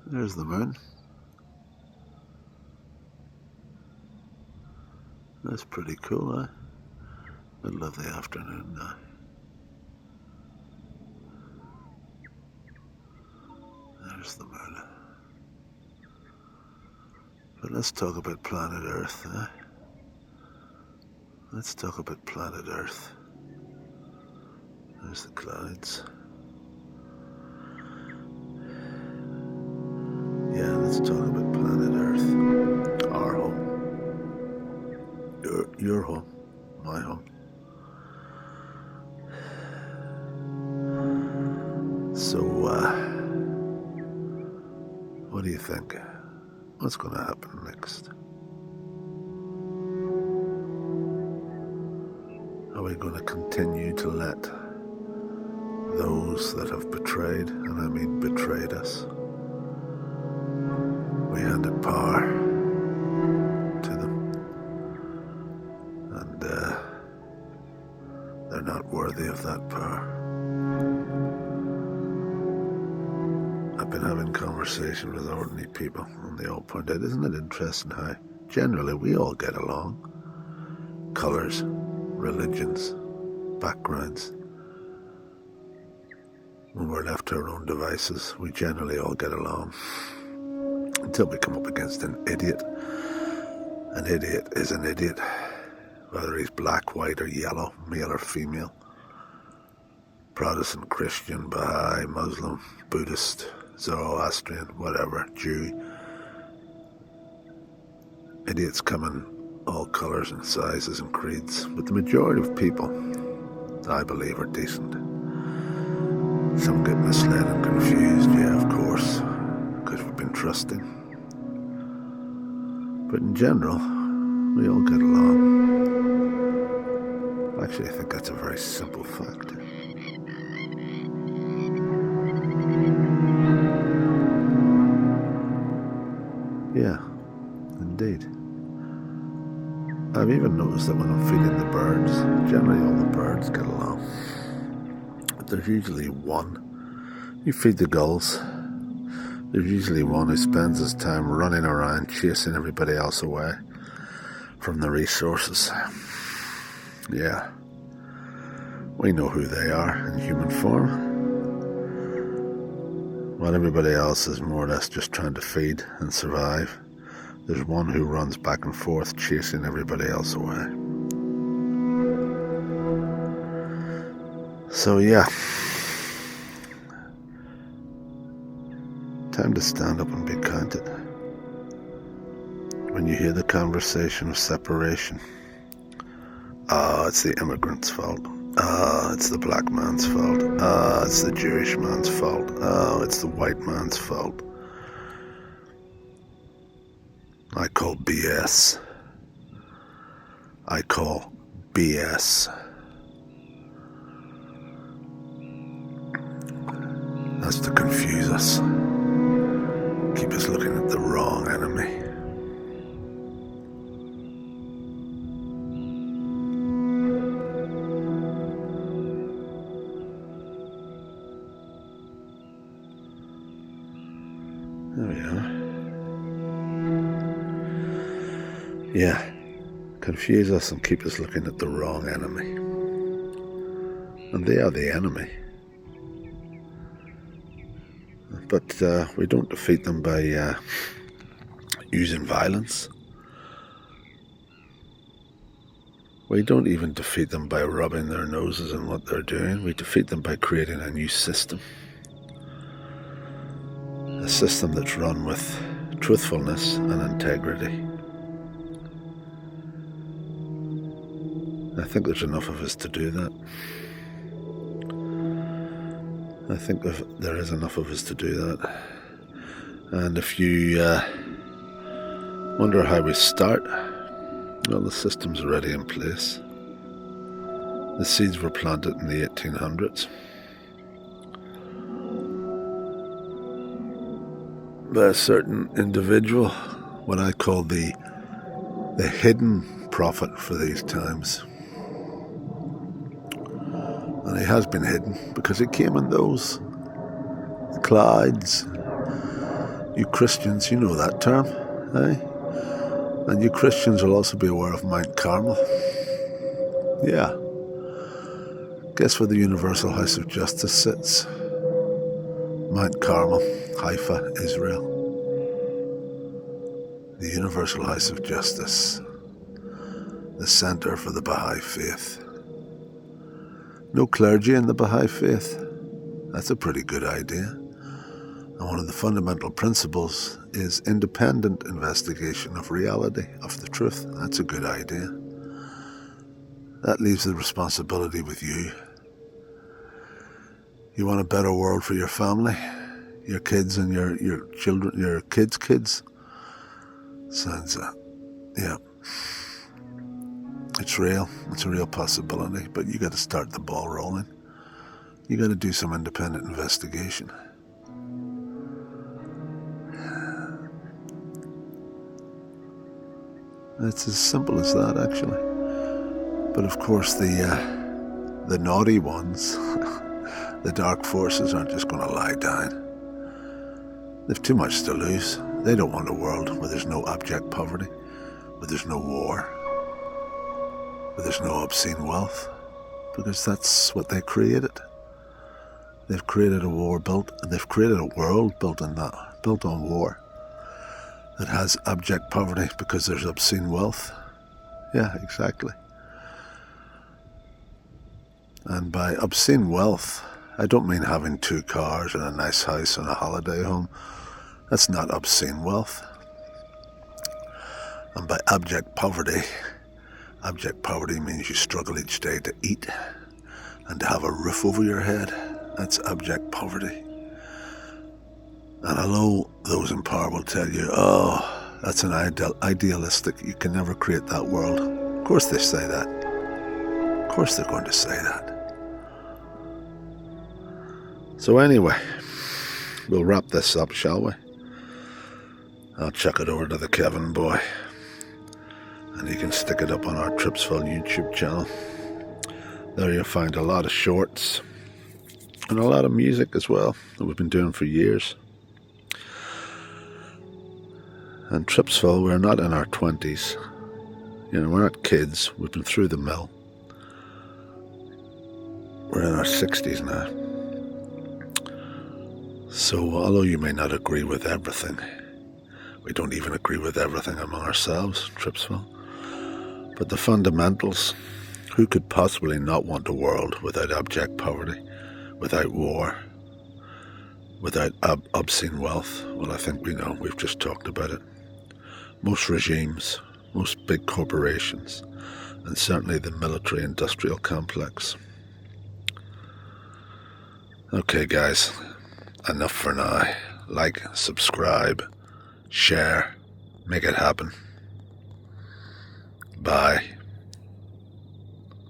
There's the moon. That's pretty cool, eh? Middle of the afternoon now. There's the moon. But let's talk about planet Earth, eh? Let's talk about planet Earth. There's the clouds. Yeah, let's talk about planet Earth. Our home. Your home. My home. So, what do you think? What's going to happen next? Are we going to continue to let those that have betrayed, and I mean betrayed us, we handed power to them, and they're not worthy of that power? I've been having conversation with ordinary people, and they all point out, isn't it interesting how generally we all get along? Colours, religions, backgrounds. When we're left to our own devices, we generally all get along. Until we come up against an idiot. An idiot is an idiot, whether he's black, white or yellow, male or female, Protestant, Christian, Baha'i, Muslim, Buddhist, Zoroastrian, whatever, Jew. Idiots come in all colours and sizes and creeds, but the majority of people, I believe, are decent. Some get misled and confused, yeah, of course, because we've been trusting. But in general, we all get along. Actually, I think that's a very simple fact. Yeah, indeed. I've even noticed that when I'm feeding the birds, generally all the birds get along. But there's usually one. You feed the gulls, there's usually one who spends his time running around chasing everybody else away from the resources. Yeah. We know who they are in human form. While everybody else is more or less just trying to feed and survive, there's one who runs back and forth chasing everybody else away. So yeah, time to stand up and be counted. When you hear the conversation of separation, it's the immigrant's fault. It's the black man's fault. It's the Jewish man's fault. It's the white man's fault. I call BS. I call BS. That's to confuse us. Keep us looking at the wrong enemy. There we are. Yeah, confuse us and keep us looking at the wrong enemy. And they are the enemy. But we don't defeat them by using violence. We don't even defeat them by rubbing their noses in what they're doing. We defeat them by creating a new system. A system that's run with truthfulness and integrity. I think there's enough of us to do that. I think there is enough of us to do that. And if you wonder how we start, well, the system's already in place. The seeds were planted in the 1800s. By a certain individual, what I call the hidden prophet for these times. And he has been hidden because he came in those clouds You Christians, you know that term, eh? And you Christians will also be aware of Mount Carmel. Yeah. Guess where the Universal House of Justice sits? Mount Carmel, Haifa, Israel. The Universal House of Justice. The centre for the Baha'i faith. No clergy in the Baha'i faith. That's a pretty good idea. And one of the fundamental principles is independent investigation of reality, of the truth. That's a good idea. That leaves the responsibility with you. You want a better world for your family, your kids and your children, your kids' kids? Sounds, yeah. It's real. It's a real possibility, but you got to start the ball rolling. You got to do some independent investigation. It's as simple as that, actually. But of course, the naughty ones, the dark forces, aren't just going to lie down. They've too much to lose. They don't want a world where there's no abject poverty, where there's no war, where there's no obscene wealth, because that's what they created. They've created a world built on that, built on war, that has abject poverty because there's obscene wealth. Yeah, exactly. And by obscene wealth, I don't mean having 2 cars and a nice house and a holiday home. That's not obscene wealth. And by abject poverty means you struggle each day to eat and to have a roof over your head. That's abject poverty. And although those in power will tell you, oh, that's an idealistic, you can never create that world. Of course they say that. Of course they're going to say that. So anyway, we'll wrap this up, shall we? I'll chuck it over to the Kevin boy, and you can stick it up on our Tripzville YouTube channel. There you'll find a lot of shorts and a lot of music as well that we've been doing for years. And Tripzville, we're not in our 20s. You know, we're not kids. We've been through the mill. We're in our 60s now. So although you may not agree with everything, we don't even agree with everything among ourselves, Tripzville. But the fundamentals, who could possibly not want a world without abject poverty, without war, without obscene wealth? Well, I think we know. We've just talked about it. Most regimes, most big corporations, and certainly the military-industrial complex. Okay, guys, enough for now. Like, subscribe, share, make it happen. Bye.